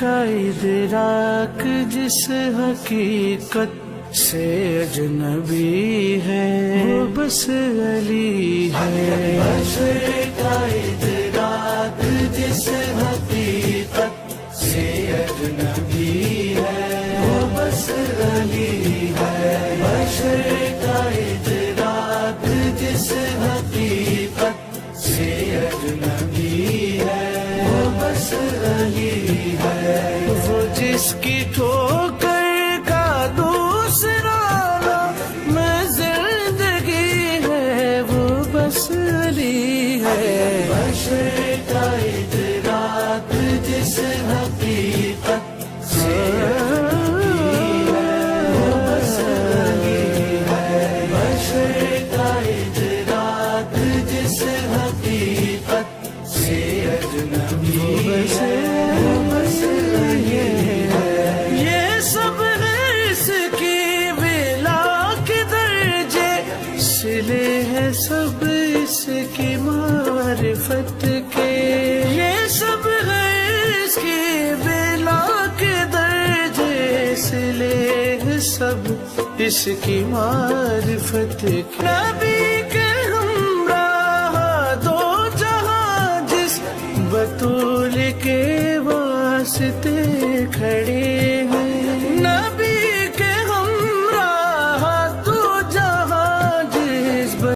کا ادراک جس حقیقت سے اجنبی ہے وہ بس علی ہے. بشر کا ادراک جس حقیقت سے اجنبی ہے وہ بس علی ہے. بشر کا ادراک جس حقیقت سے اجنبی ہے وہ بس علی ہے. وہ جس کی ٹھوکر کا دوسرا میں زندگی ہے وہ بس علی ہے. بشر کا ادراک جس حقیقت سے اجنبی ہے وہ بس علی ہے. بشر کا ادراک جس حقیقت سے اجنبی ہے وہ بس علی ہے. یہ سب ہے اس کی ولا کے درجے سلے ہیں سب اس کی معرفت کے. یہ سب ہے اس کی ولا کے درجے سلے ہیں سب اس کی معرفت کے. نبی کے ہمراہ دو جہاں جس بطول کے واسطے کھڑے